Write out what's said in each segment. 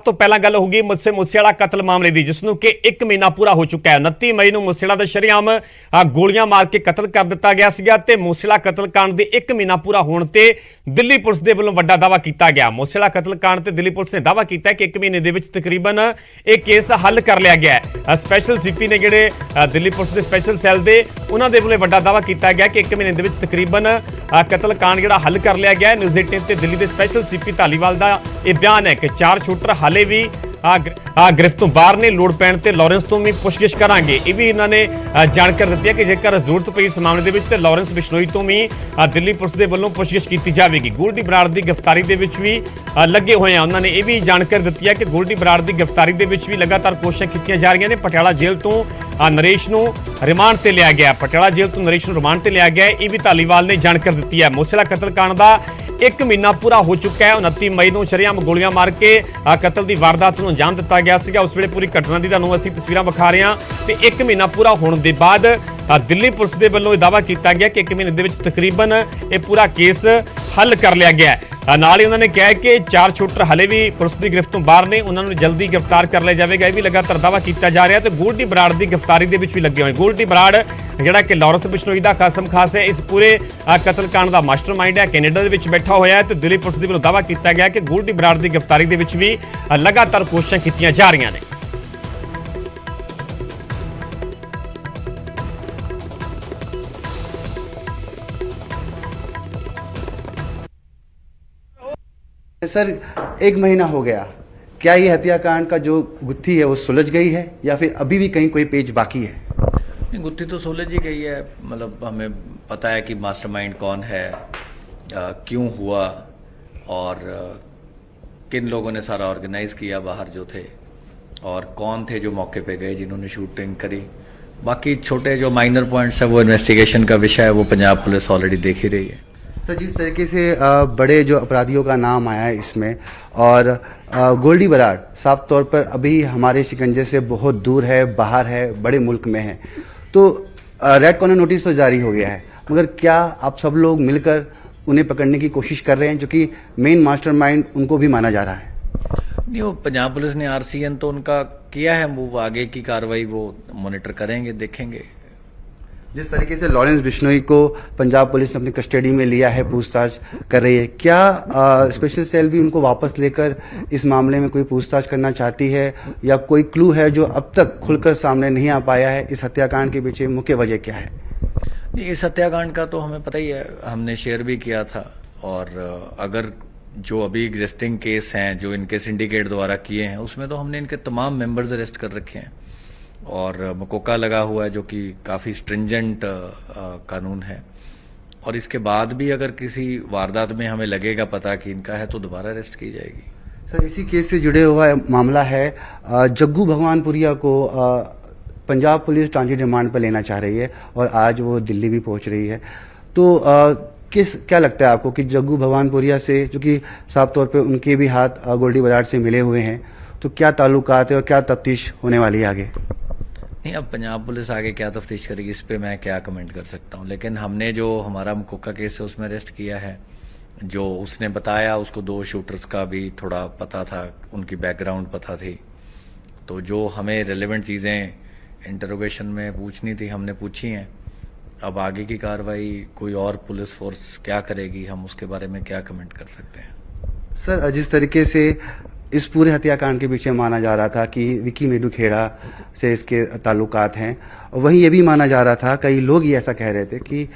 तो पहला गल होगी मुझसे मूसेवाला कतल मामले की जिसनों कि 1 महीना पूरा हो चुका है। 29 मई को मूसेवाला का शरेआम गोलियां मार के कतल कर दिता गया सीगा ते मूसेवाला कतल कांड के 1 महीना पूरा होने ते दिल्ली पुलिस के वालों वड्डा दावा किया गया। मूसेवाला कतल कांड ते दिल्ली पुलिस ने दावा किया कि 1 महीने के तकरीबन एक केस हल कर लिया गया है। स्पैशल सीपी ने जिहड़े दिल्ली पुलिस के स्पैशल सैल के उन्होंने वालों वड्डा दावा किया गया कि 1 महीने के तकरीबन कतल कांड जिहड़ा हल कर लिया गया है। न्यूज़ 18 ते दिल्ली के स्पैशल सीपी धालीवाल का यह बयान है कि 4 शूटर हाले भी गिरफ्त तो बाहर ने। लोड़ पैण ते लॉरेंस तो भी पुछगिछ करांगे। यह भी इन्होंने जानकारी दी है कि जेकर जरूरत पई इस मामले के लॉरेंस बिश्नोई तो भी दिल्ली पुलिस के वालों पुछगिछ की जाएगी। गोल्डी बराड़ की गिरफ्तारी के भी लगे हुए हैं। उन्होंने यह भी जानकारी दी है कि गोल्डी बराड़ की गिरफ्तारी के भी लगातार कोशिशें की जा रही ने। पटियाला जेल तो नरेश को रिमांड से लिया गया। पटियाला जेल तो नरेश को रिमांड से लिया गया। यह भी धालीवाल ने जानकारी दी है। मूसेवाला कतल कांड का 1 महीना पूरा हो चुका है। 29 मई को शरेआम गोलियां मार के कतल की वारदात को अंजाम दिता गया सीगा। उस वे पूरी घटना की तुहानूं असीं तस्वीरां विखा रहे हैं ते 1 महीना पूरा होने के बाद दिल्ली पुलिस के वालों दावा किया गया कि 1 महीने के तकरीबन यह पूरा केस हल कर लिया गया है। नाल ही उन्होंने कहा कि 4 शूटर हले भी पुलिस की गिरफ्त तो बाहर ने। उन्होंने जल्दी गिरफ्तार कर लिया जाएगा। यह भी लगातार दावा किया जा रहा है। तो गोल्डी बराड़ की गिरफ्तारी के भी लगे हुए। गोल्डी बराड़ जिहड़ा कि लॉरेंस बिश्नोई का खासम खास है, इस पूरे कतल कांड का मास्टरमाइंड है, कैनेडा के बैठा हुआ है। तो दिल्ली पुलिस के वालों दावा किया गया कि गोल्डी बराड़ की गिरफ्तारी के भी लगातार कोशिशें की जा रही हैं। सर 1 महीना हो गया, क्या ये हत्याकांड का जो गुत्थी है वो सुलझ गई है या फिर अभी भी कहीं कोई पेच बाकी है? नहीं, गुत्थी तो सुलझ ही गई है। मतलब हमें पता है कि मास्टरमाइंड कौन है, क्यों हुआ और किन लोगों ने सारा ऑर्गेनाइज किया बाहर जो थे, और कौन थे जो मौके पे गए जिन्होंने शूटिंग करी। बाकी छोटे जो माइनर पॉइंट्स है वो इन्वेस्टिगेशन का विषय है, वो पंजाब पुलिस ऑलरेडी देख ही रही है। सर जिस तरीके से बड़े जो अपराधियों का नाम आया है इसमें, और गोल्डी बराड़ साफ तौर पर अभी हमारे शिकंजे से बहुत दूर है, बाहर है, बड़े मुल्क में है, तो रेड कॉर्नर नोटिस तो जारी हो गया है, मगर क्या आप सब लोग मिलकर उन्हें पकड़ने की कोशिश कर रहे हैं, जो कि मेन मास्टरमाइंड उनको भी माना जा रहा है? नहीं, वो पंजाब पुलिस ने आरसीएन तो उनका किया है मूव, आगे की कार्रवाई वो मॉनिटर करेंगे, देखेंगे। जिस तरीके से लॉरेंस बिश्नोई को पंजाब पुलिस ने अपनी कस्टडी में लिया है, पूछताछ कर रही है, क्या स्पेशल सेल भी उनको वापस लेकर इस मामले में कोई पूछताछ करना चाहती है, या कोई क्लू है जो अब तक खुलकर सामने नहीं आ पाया है? इस हत्याकांड के पीछे मुख्य वजह क्या है? इस हत्याकांड का तो हमें पता ही है, हमने शेयर भी किया था। और अगर जो अभी एग्जिस्टिंग केस हैं जो इनके सिंडिकेट द्वारा किए हैं, उसमें तो हमने इनके तमाम मेंबर्स अरेस्ट कर रखे हैं और मकोका लगा हुआ है, जो कि काफ़ी स्ट्रिंजेंट कानून है। और इसके बाद भी अगर किसी वारदात में हमें लगेगा पता कि इनका है, तो दोबारा अरेस्ट की जाएगी। सर इसी केस से जुड़े हुआ मामला है, जग्गू भगवानपुरिया को पंजाब पुलिस ट्रांजिट रिमांड पर लेना चाह रही है और आज वो दिल्ली भी पहुंच रही है। तो क्या लगता है आपको कि जग्गू भगवानपुरिया से, जो कि साफ तौर पे उनके भी हाथ गोल्डी बराड़ से मिले हुए हैं, तो क्या ताल्लुकात है और क्या तफ्तीश होने वाली है आगे? नहीं, अब पंजाब पुलिस आगे क्या तफ्तीश करेगी इस पे मैं क्या कमेंट कर सकता हूँ। लेकिन हमने जो हमारा मकोका केस है उसमें अरेस्ट किया है। जो उसने बताया, उसको 2 शूटर्स का भी थोड़ा पता था, उनकी बैकग्राउंड पता थी। तो जो हमें रेलेवेंट चीज़ें इंटरोगेशन में पूछनी थी हमने पूछी हैं। अब आगे की कार्रवाई कोई और पुलिस फोर्स क्या करेगी, हम उसके बारे में क्या कमेंट कर सकते हैं। सर जिस तरीके से इस पूरे हत्याकांड के पीछे माना जा रहा था कि विक्की मेडुखेड़ा से इसके ताल्लुकात हैं, वहीं ये भी माना जा रहा था, कई लोग ये ऐसा कह रहे थे कि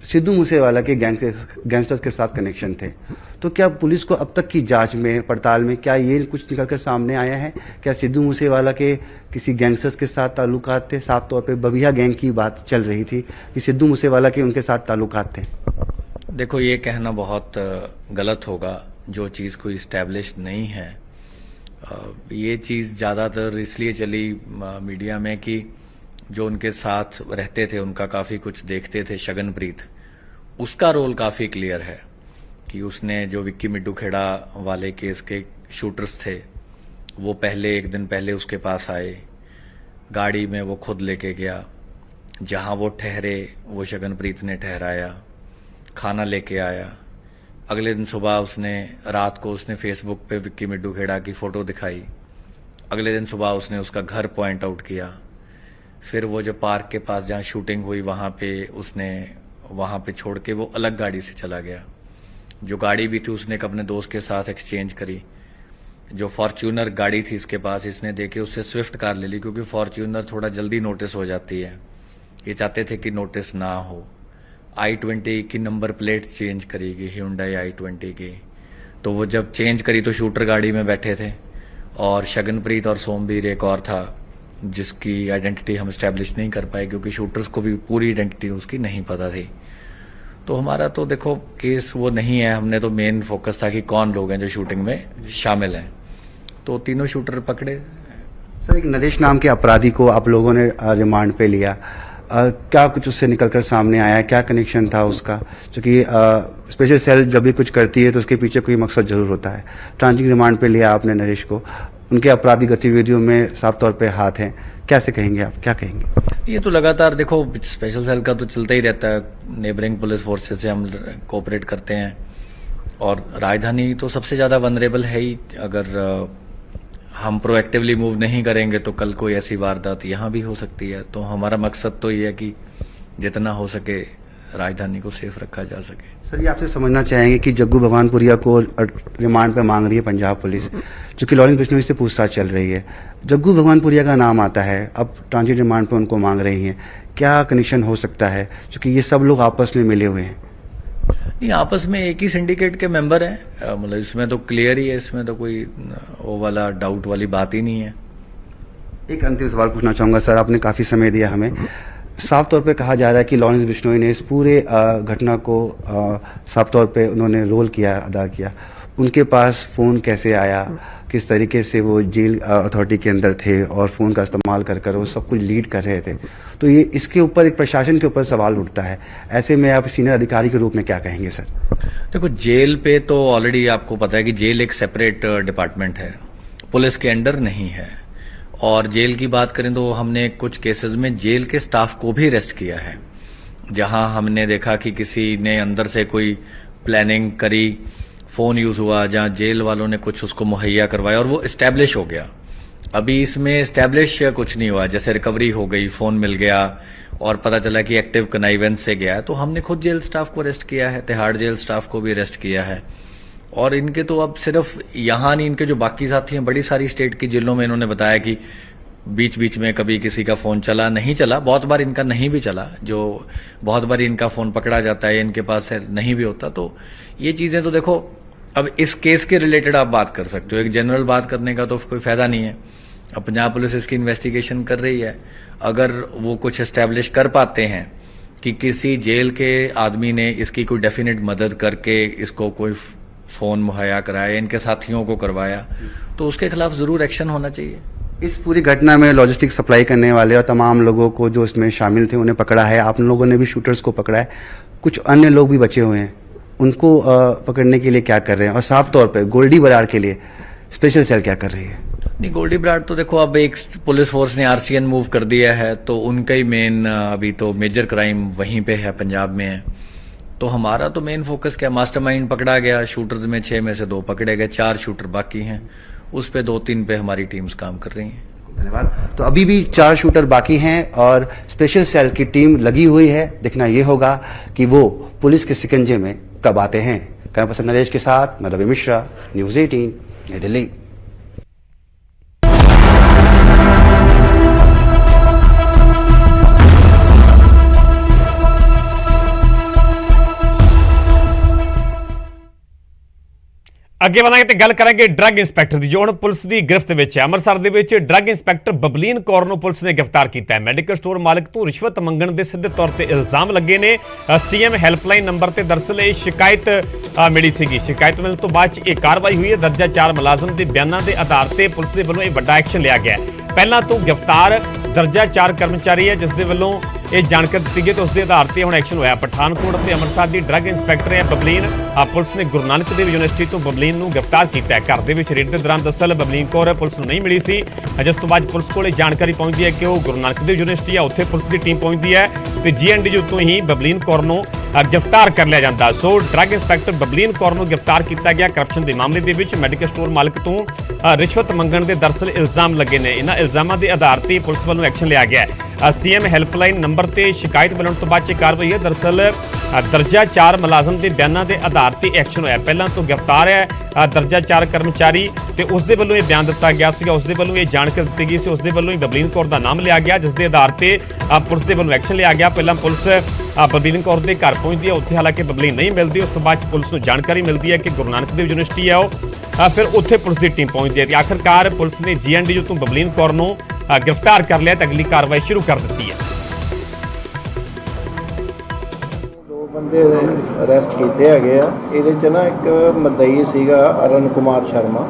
सिद्धू मूसेवाला के गैंगस्टर्स के साथ कनेक्शन थे। तो क्या पुलिस को अब तक की जांच में, पड़ताल में, क्या ये कुछ निकल कर सामने आया है? क्या सिद्धू मूसेवाला के किसी गैंगस्टर्स के साथ ताल्लुकात थे? साफ तौर पे बबिया गैंग की बात चल रही थी कि सिद्धू मूसेवाला के उनके साथ ताल्लुकात थे। देखो, ये कहना बहुत गलत होगा, जो चीज़ कोई इस्टेब्लिश नहीं है। ये चीज़ ज़्यादातर इसलिए चली मीडिया में कि जो उनके साथ रहते थे उनका काफ़ी कुछ देखते थे, शगनप्रीत, उसका रोल काफ़ी क्लियर है कि उसने जो विक्की मेडुखेड़ा वाले केस के शूटर्स थे, वो पहले 1 दिन पहले उसके पास आए, गाड़ी में वो खुद लेके गया, जहाँ वो ठहरे वो शगनप्रीत ने ठहराया, खाना लेके आया, अगले दिन सुबह उसने रात को उसने फेसबुक पे विक्की मिड्डू खेड़ा की फोटो दिखाई। अगले दिन सुबह उसने उसका घर पॉइंट आउट किया। फिर वो जो पार्क के पास जहाँ शूटिंग हुई वहाँ पे उसने वहाँ पे छोड़ के वो अलग गाड़ी से चला गया। जो गाड़ी भी थी उसने एक अपने दोस्त के साथ एक्सचेंज करी। जो फॉर्च्यूनर गाड़ी थी इसके पास, इसने देखे उससे स्विफ्ट कार ले ली, क्योंकि फॉर्च्यूनर थोड़ा जल्दी नोटिस हो जाती है। ये चाहते थे कि नोटिस ना हो। i20 की नंबर प्लेट चेंज करेगी, Hyundai i20 की। तो वो जब चेंज करी तो शूटर गाड़ी में बैठे थे, और शगनप्रीत और सोमवीर एक और था जिसकी आइडेंटिटी हम इस्टेब्लिश नहीं कर पाए, क्योंकि शूटर्स को भी पूरी आइडेंटिटी उसकी नहीं पता थी। तो हमारा तो देखो केस वो नहीं है, हमने तो मेन फोकस था कि कौन लोग हैं जो शूटिंग में शामिल हैं। तो तीनों शूटर पकड़े। सर, एक नरेश नाम के अपराधी को आप लोगों ने रिमांड पे लिया, क्या कुछ उससे निकलकर सामने आया? क्या कनेक्शन था उसका? क्योंकि स्पेशल सेल जब भी कुछ करती है तो उसके पीछे कोई मकसद जरूर होता है। ट्रांजिट रिमांड पे लिया आपने नरेश को, उनके आपराधिक गतिविधियों में साफ तौर पे हाथ हैं, कैसे कहेंगे आप, क्या कहेंगे? ये तो लगातार देखो स्पेशल सेल का तो चलता ही रहता है, नेबरिंग पुलिस फोर्सेस से हम कोऑपरेट करते हैं, और राजधानी तो सबसे ज्यादा वनरेबल है ही। अगर हम प्रोएक्टिवली मूव नहीं करेंगे तो कल कोई ऐसी वारदात यहाँ भी हो सकती है। तो हमारा मकसद तो ये है कि जितना हो सके राजधानी को सेफ रखा जा सके। सर, ये आपसे समझना चाहेंगे कि जग्गू भगवानपुरिया को रिमांड पे मांग रही है पंजाब पुलिस, क्योंकि लॉरेंस बिश्नोई से पूछताछ चल रही है। जग्गू भगवानपुरिया का नाम आता है, अब ट्रांजिट रिमांड पे उनको मांग रही हैं, क्या कनेक्शन हो सकता है? क्योंकि ये सब लोग आपस में मिले हुए हैं। नहीं, आपस में एक ही सिंडिकेट के मेंबर हैं, मतलब इसमें तो क्लियर ही है, इसमें तो कोई वो वाला डाउट वाली बात ही नहीं है। एक अंतिम सवाल पूछना चाहूंगा सर, आपने काफी समय दिया हमें। साफ तौर पे कहा जा रहा है कि लॉरेंस बिश्नोई ने इस पूरे घटना को साफ तौर पे उन्होंने रोल किया, अदा किया। उनके पास फोन कैसे आया, किस तरीके से वो जेल अथॉरिटी के अंदर थे और फोन का इस्तेमाल कर वो सब कुछ लीड कर रहे थे, तो ये इसके ऊपर एक प्रशासन के ऊपर सवाल उठता है। ऐसे में आप सीनियर अधिकारी के रूप में क्या कहेंगे सर? देखो, जेल पे तो ऑलरेडी आपको पता है कि जेल एक सेपरेट डिपार्टमेंट है, पुलिस के अंडर नहीं है। और जेल की बात करें तो हमने कुछ केसेस में जेल के स्टाफ को भी अरेस्ट किया है, जहां हमने देखा कि किसी ने अंदर से कोई प्लानिंग करी, फोन यूज हुआ, जहां जेल वालों ने कुछ उसको मुहैया करवाया और वो एस्टेब्लिश हो गया। अभी इसमें एस्टेब्लिश कुछ नहीं हुआ, जैसे रिकवरी हो गई, फोन मिल गया और पता चला कि एक्टिव कनाइवेंस से गया है, तो हमने खुद जेल स्टाफ को अरेस्ट किया है, तिहाड़ जेल स्टाफ को भी अरेस्ट किया है। और इनके तो अब सिर्फ यहाँ नहीं, इनके जो बाकी साथी हैं बड़ी सारी स्टेट की जेलों में, इन्होंने बताया कि बीच बीच में कभी किसी का फोन चला, नहीं चला, बहुत बार इनका नहीं भी चला, जो बहुत बार इनका फोन पकड़ा जाता है, इनके पास नहीं भी होता। तो ये चीजें तो देखो, अब इस केस के रिलेटेड आप बात कर सकते हो, एक जनरल बात करने का तो कोई फायदा नहीं है। अब पंजाब पुलिस इसकी इन्वेस्टिगेशन कर रही है, अगर वो कुछ एस्टेब्लिश कर पाते हैं कि किसी जेल के आदमी ने इसकी कोई डेफिनेट मदद करके इसको कोई फोन मुहैया कराया, इनके साथियों को करवाया, तो उसके खिलाफ जरूर एक्शन होना चाहिए। इस पूरी घटना में लॉजिस्टिक सप्लाई करने वाले और तमाम लोगों को जो इसमें शामिल थे उन्हें पकड़ा है, आप लोगों ने भी शूटर्स को पकड़ा है, कुछ अन्य लोग भी बचे हुए हैं, उनको पकड़ने के लिए क्या कर रहे हैं? और साफ तौर पर गोल्डी बराड़ के लिए स्पेशल सेल क्या कर रही है? नहीं, गोल्डी बराड़ तो देखो अब एक पुलिस फोर्स ने आरसीएन मूव कर दिया है, तो उनका ही मेन अभी तो मेजर क्राइम वहीं पे है, पंजाब में है। तो हमारा तो मेन फोकस क्या, मास्टरमाइंड पकड़ा गया, शूटर्स में 6 में से 2 पकड़े गए, 4 शूटर बाकी हैं, उस पे 2-3 पे हमारी टीम्स काम कर रही हैं। धन्यवाद। तो अभी भी 4 शूटर बाकी हैं और स्पेशल सेल की टीम लगी हुई है। देखना यह होगा कि वो पुलिस के शिकंजे में कब आते हैं। कैमरा पर्सन नरेश के साथ मैं रवि मिश्रा, न्यूज़ 18, नई दिल्ली। ਅੱਗੇ ਵਧਾਂਗੇ ਤੇ ਗੱਲ ਕਰਾਂਗੇ ਡਰੱਗ ਇੰਸਪੈਕਟਰ ਦੀ, ਜੋ ਹੁਣ ਪੁਲਿਸ ਦੀ ਗ੍ਰਿਫਤ ਵਿੱਚ ਹੈ। ਅੰਮ੍ਰਿਤਸਰ ਦੇ ਵਿੱਚ ਡਰੱਗ ਇੰਸਪੈਕਟਰ ਬਬਲੀਨ ਕੌਰ ਨੂੰ ਪੁਲਿਸ ਨੇ ਗ੍ਰਿਫਤਾਰ ਕੀਤਾ ਹੈ। ਮੈਡੀਕਲ ਸਟੋਰ ਮਾਲਕ ਤੋਂ ਰਿਸ਼ਵਤ ਮੰਗਣ ਦੇ ਸਿੱਧੇ ਤੌਰ ਤੇ ਇਲਜ਼ਾਮ ਲੱਗੇ ਨੇ। ਸੀਐਮ ਹੈਲਪਲਾਈਨ ਨੰਬਰ ਤੇ ਦਰਅਸਲ ਇਹ ਸ਼ਿਕਾਇਤ ਮਿਲੀ ਸੀਗੀ। ਸ਼ਿਕਾਇਤ ਮਿਲਣ ਤੋਂ ਬਾਅਦ 'ਚ ਇਹ ਕਾਰਵਾਈ ਹੋਈ ਹੈ। ਦਰਜਾ 4 ਮੁਲਾਜ਼ਮ ਦੇ ਬਿਆਨਾਂ ਦੇ ਆਧਾਰ ਤੇ ਪੁਲਿਸ ਦੇ ਵੱਲੋਂ ਇਹ ਵੱਡਾ ਐਕਸ਼ਨ ਲਿਆ ਗਿਆ ਹੈ। ਪਹਿਲਾਂ ਤੋਂ ਗ੍ਰਿਫਤਾਰ ਦਰਜਾ 4 ਕਰਮਚਾਰੀ ਹੈ, ਜਿਸ ਦੇ ਵੱਲੋਂ ਇਹ ਜਾਣਕਾਰੀ ਦਿੱਤੀ ਗਈ ਤੇ ਉਸ ਦੇ ਆਧਾਰ ਤੇ ਹੁਣ ਐਕਸ਼ਨ ਹੋਇਆ। ਪਠਾਨਕੋਟ ਤੇ ਅੰਮ੍ਰਿਤਸਰ ਦੀ ਡਰੱਗ ਇੰਸਪੈਕਟਰ ਹੈ ਬਬਲੀਨ। ਪੁਲਿਸ ਨੇ ਗੁਰੂ ਨਾਨਕ ਦੇਵ ਯੂਨੀਵਰਸਿਟੀ ਤੋਂ ਬਬਲੀਨ ਨੂੰ ਗ੍ਰਿਫਤਾਰ ਕੀਤਾ ਹੈ। ਘਰ ਦੇ ਵਿੱਚ ਰੇਡ ਦੇ ਦੌਰਾਨ ਦਰਅਸਲ ਬਬਲੀਨ ਕੌਰ ਪੁਲਿਸ ਨੂੰ ਨਹੀਂ ਮਿਲੀ ਸੀ, ਜਿਸ ਤੋਂ ਬਾਅਦ ਪੁਲਿਸ ਕੋਲ ਇਹ ਜਾਣਕਾਰੀ ਪਹੁੰਚਦੀ ਹੈ ਕਿ ਉਹ ਗੁਰੂ ਨਾਨਕ ਦੇਵ ਯੂਨੀਵਰਸਿਟੀ ਆ, ਉੱਥੇ ਪੁਲਿਸ ਦੀ ਟੀਮ ਪਹੁੰਚਦੀ ਹੈ ਤੇ ਜੀਐਨਡੀ ਉੱਤੋਂ ਹੀ ਬਬਲੀਨ ਕੌਰ ਨੂੰ गिरफ्तार कर लिया जाता। सो ड्रग इंस्पैक्टर बबलीन कौर ਨੂੰ गिरफ्तार किया गया। करप्शन के मामले ਦੇ ਵਿੱਚ ਮੈਡੀਕਲ ਸਟੋਰ ਮਾਲਕ ਤੋਂ ਰਿਸ਼ਵਤ ਮੰਗਣ ਦੇ ਦਰਅਸਲ ਇਲਜ਼ਾਮ ਲੱਗੇ ਨੇ। ਇਹਨਾਂ ਇਲਜ਼ਾਮਾਂ ਦੇ ਆਧਾਰ ਤੇ ਪੁਲਿਸ ਵੱਲੋਂ ਐਕਸ਼ਨ ਲਿਆ ਗਿਆ ਹੈ। ਸੀਐਮ ਹੈਲਪਲਾਈਨ ਨੰਬਰ ਤੇ ਸ਼ਿਕਾਇਤ ਮਿਲਣ ਤੋਂ ਬਾਅਦ ਇਹ ਕਾਰਵਾਈ ਹੈ। ਦਰਅਸਲ ਦਰਜਾ 4 ਮੁਲਾਜ਼ਮ ਦੇ ਬਿਆਨਾਂ ਦੇ ਆਧਾਰ ਤੇ ਐਕਸ਼ਨ ਹੋਇਆ। ਪਹਿਲਾਂ ਤੋਂ ਗ੍ਰਿਫਤਾਰ ਹੈ ਦਰਜਾ 4 ਕਰਮਚਾਰੀ ਤੇ ਉਸ ਦੇ ਵੱਲੋਂ ਇਹ ਬਿਆਨ ਦਿੱਤਾ ਗਿਆ ਸੀਗਾ, ਉਸ ਦੇ ਵੱਲੋਂ ਇਹ ਜਾਣਕਾਰੀ ਦਿੱਤੀ ਗਈ ਸੀ, ਉਸ ਦੇ ਵੱਲੋਂ ਹੀ ਬਬਲੀਨ ਕੌਰ ਦਾ ਨਾਮ ਲਿਆ ਗਿਆ, ਜਿਸ ਦੇ ਆਧਾਰ ਤੇ ਪੁਲਿਸ ਦੇ ਵੱਲੋਂ ਐਕਸ਼ਨ ਲਿਆ ਗਿਆ। ਪਹਿਲਾਂ ਪੁਲਿਸ ਬਬਲੀਨ ਕੌਰ ਦੇ ਘਰ ਪਹੁੰਚਦੀ ਹੈ, ਉੱਥੇ ਹਾਲਾਂਕਿ ਬਬਲੀਨ ਨਹੀਂ ਮਿਲਦੀ। ਉਸ ਤੋਂ ਬਾਅਦ ਪੁਲਿਸ ਨੂੰ ਜਾਣਕਾਰੀ ਮਿਲਦੀ ਹੈ ਕਿ ਗੁਰੂ ਨਾਨਕ ਦੇਵ ਯੂਨੀਵਰਸਿਟੀ ਹੈ ਉਹ, ਫਿਰ ਉੱਥੇ ਪੁਲਿਸ ਦੀ ਟੀਮ ਪਹੁੰਚਦੀ ਹੈ ਤੇ ਆਖਰਕਾਰ ਪੁਲਿਸ ਨੇ ਜੀਐਨਡੀਯੂ ਤੋਂ ਬਬਲੀਨ ਕੌਰ ਨੂੰ ਗ੍ਰਿਫਤਾਰ ਕਰ ਲਿਆ ਤੇ ਅਗਲੀ ਕਾਰਵਾਈ ਸ਼ੁਰੂ ਕਰ ਦਿੱਤੀ ਹੈ। ਬੰਦੇ ਅਰੈਸਟ ਕੀਤੇ ਹੈਗੇ ਆ। ਇਹਦੇ 'ਚ ਨਾ ਇੱਕ ਮਦਈ ਸੀਗਾ ਅਰਨ ਕੁਮਾਰ ਸ਼ਰਮਾ,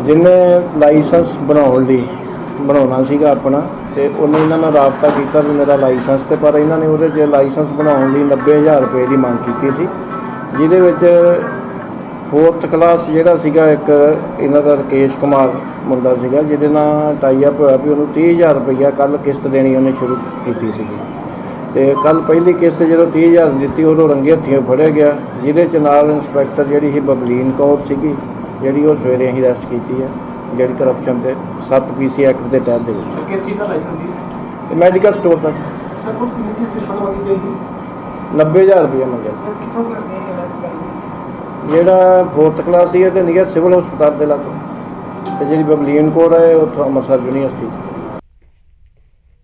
ਜਿਹਨੇ ਲਾਇਸੈਂਸ ਬਣਾਉਣਾ ਸੀਗਾ ਆਪਣਾ, ਤੇ ਉਹਨੇ ਇਹਨਾਂ ਨਾਲ ਰਾਬਤਾ ਕੀਤਾ ਵੀ ਮੇਰਾ ਲਾਇਸੈਂਸ, ਤੇ ਪਰ ਇਹਨਾਂ ਨੇ ਉਹਦੇ 'ਚ ਲਾਇਸੈਂਸ ਬਣਾਉਣ ਲਈ 90,000 ਰੁਪਏ ਦੀ ਮੰਗ ਕੀਤੀ ਸੀ, ਜਿਹਦੇ ਵਿੱਚ 4th ਕਲਾਸ ਜਿਹੜਾ ਸੀਗਾ ਇੱਕ ਇਹਨਾਂ ਦਾ ਰਕੇਸ਼ ਕੁਮਾਰ ਮੁੰਡਾ ਸੀਗਾ, ਜਿਹਦੇ ਨਾਲ ਟਾਈ ਅਪ ਹੋਇਆ ਵੀ ਉਹਨੂੰ 30,000 ਰੁਪਈਆ ਕੱਲ੍ਹ ਕਿਸ਼ਤ ਦੇਣੀ ਉਹਨੇ ਸ਼ੁਰੂ ਕੀਤੀ ਸੀਗੀ। ਤੇ ਕੱਲ ਪਹਿਲੀ ਕਿਸ਼ਤ ਜਦੋਂ 30,000 ਦਿੱਤੀ ਉਦੋਂ ਰੰਗੇ ਹੱਥੀਂ ਫੜਿਆ ਗਿਆ, ਜਿਹਦੇ 'ਚ ਨਾਲ ਇੰਸਪੈਕਟਰ ਜਿਹੜੀ ਸੀ ਬਬਲੀਨ ਕੌਰ ਸੀਗੀ, ਜਿਹੜੀ ਉਹ ਸਵੇਰੇ ਅਸੀਂ ਅਰੈਸਟ ਕੀਤੀ ਹੈ, ਜਿਹੜੀ ਕਰਪਸ਼ਨ ਤੇ 7 PC ਐਕਟ ਦੇ ਤਹਿਤ ਦੇ ਵਿੱਚ। ਕਿਸ ਚੀਜ਼ ਦਾ ਲਾਇਸੈਂਸ ਸੀ? ਮੈਡੀਕਲ ਸਟੋਰ ਦਾ ਸਰ ਕੋਲ ਕਿੰਨੀ ਰਿਸ਼ਵਤ ਮੰਗੀ ਗਈ ਸੀ? 90,000 ਰੁਪਇਆ ਮੰਗਿਆ। ਸਰ ਕਿੱਥੋਂ ਕਰਦੇ हैं अरेस्ट करके? ਜਿਹੜਾ 4th ਕਲਾਸ ਸੀ ਤੇ ਨਿਗਰ ਸਿਵਲ ਹਸਪਤਾਲ ਦੇ ਲਾਗੋਂ, ਤੇ ਜਿਹੜੀ ਬਬਲੀਨ ਕੌਰ ਹੈ ਉੱਥੋਂ ਅੰਮ੍ਰਿਤਸਰ ਯੂਨੀਵਰਸਿਟੀ।